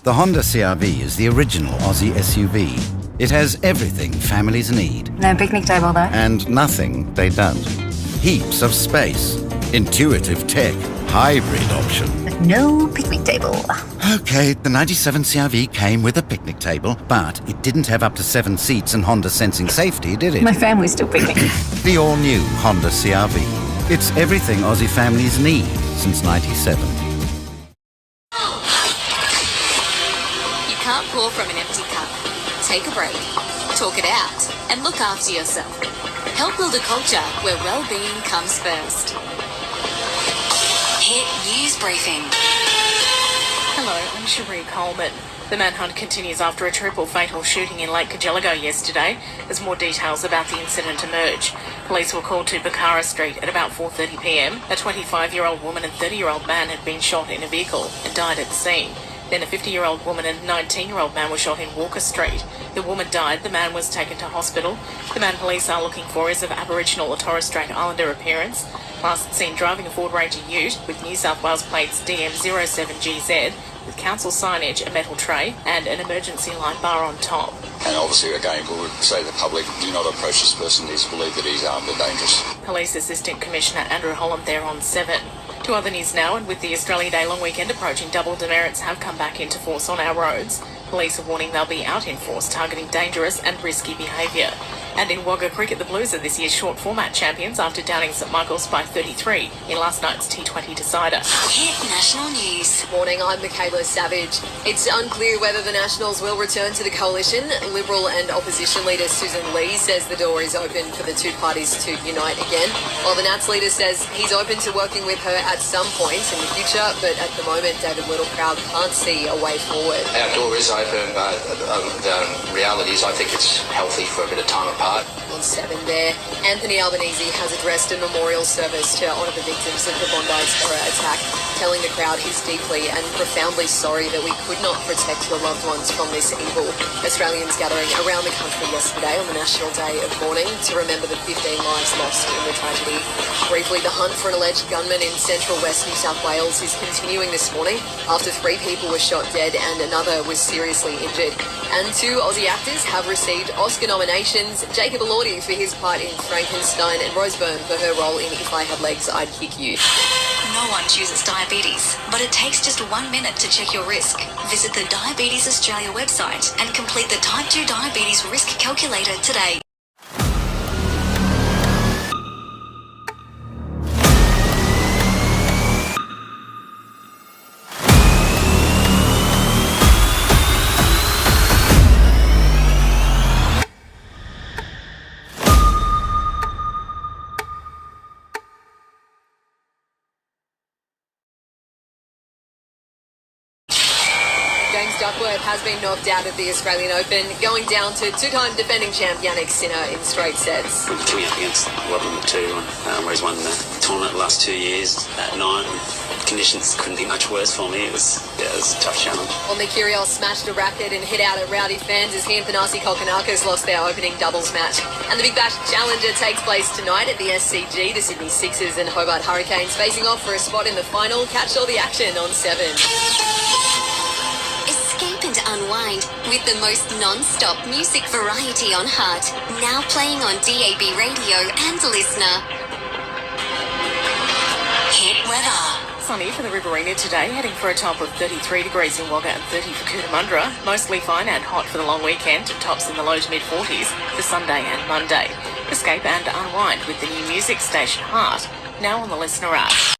The Honda CR-V is the original Aussie SUV. It has everything families need. No picnic table though. And nothing they don't. Heaps of space, intuitive tech, hybrid option. But no picnic table. Okay, the 97 CR-V came with a picnic table, but it didn't have up to 7 seats and Honda sensing safety, did it? My family's still picnicking. The all-new Honda CR-V. It's everything Aussie families need since 97. You can't pour from an empty cup. Take a break, talk it out, and look after yourself. Help build a culture where well-being comes first. Hit News Briefing. Hello, I'm Sheree Coleman. The manhunt continues after a triple fatal shooting in Lake Cargelligo yesterday as more details about the incident emerge. Police were called to Bakara Street at about 4:30 p.m. A 25-year-old woman and 30-year-old man had been shot in a vehicle and died at the scene. Then a 50-year-old woman and a 19-year-old man were shot in Walker Street. The woman died, the man was taken to hospital. The man police are looking for is of Aboriginal or Torres Strait Islander appearance. Last seen driving a Ford Ranger ute with New South Wales plates DM07GZ with council signage, a metal tray and an emergency light bar on top. And obviously, again, we would say to the public, do not approach this person. He's believed that he's armed and dangerous. Police Assistant Commissioner Andrew Holland there on 7. To other news now, and with the Australia Day long weekend approaching, double demerits have come back into force on our roads. Police are warning they'll be out in force, targeting dangerous and risky behaviour. And in Wagga Cricket, the Blues are this year's short format champions after downing St Michael's by 33 in last night's T20 decider. Hit National News. Morning, I'm Mikayla Savage. It's unclear whether the Nationals will return to the coalition. Liberal and opposition leader Susan Lee says the door is open for the two parties to unite again, while the Nats leader says he's open to working with her at some point in the future, but at the moment David Littleproud can't see a way forward. Our door is open, but the reality is I think it's healthy for a bit of time apart. On 7 there, Anthony Albanese has addressed a memorial service to honour the victims of the Bondi terror attack, telling the crowd he's deeply and profoundly sorry that we could not protect your loved ones from this evil. Australians gathering around the country yesterday on the National Day of Mourning to remember the 15 lives lost in the tragedy. Briefly, the hunt for an alleged gunman in central West New South Wales is continuing this morning after 3 people were shot dead and another was seriously injured. And 2 Aussie actors have received Oscar nominations, Jacob Elordi for his part in Frankenstein and Rose Byrne for her role in If I Had Legs, I'd Kick You. No one chooses diabetes, but it takes just 1 minute to check your risk. Visit the Diabetes Australia website and complete the Type 2 Diabetes Risk Calculator today. James Duckworth has been knocked out of the Australian Open, going down to 2-time defending champ Yannick Sinner in straight sets. Coming up against a lot of them too, where he's won the tournament the last 2 years at night. Conditions couldn't be much worse for me. It was a tough challenge. Well, Nick Kyrgios smashed a racket and hit out at rowdy fans as he and Thanasi Kokkinakis lost their opening doubles match. And the Big Bash Challenger takes place tonight at the SCG. The Sydney Sixers and Hobart Hurricanes facing off for a spot in the final. Catch all the action on 7. Escape and unwind with the most non-stop music variety on Heart. Now playing on DAB radio and Listener. Hit weather. Sunny for the Riverina today, heading for a top of 33 degrees in Wagga and 30 for Cootamundra. Mostly fine and hot for the long weekend, tops in the low to mid-40s for Sunday and Monday. Escape and unwind with the new music station Heart, now on the Listener app.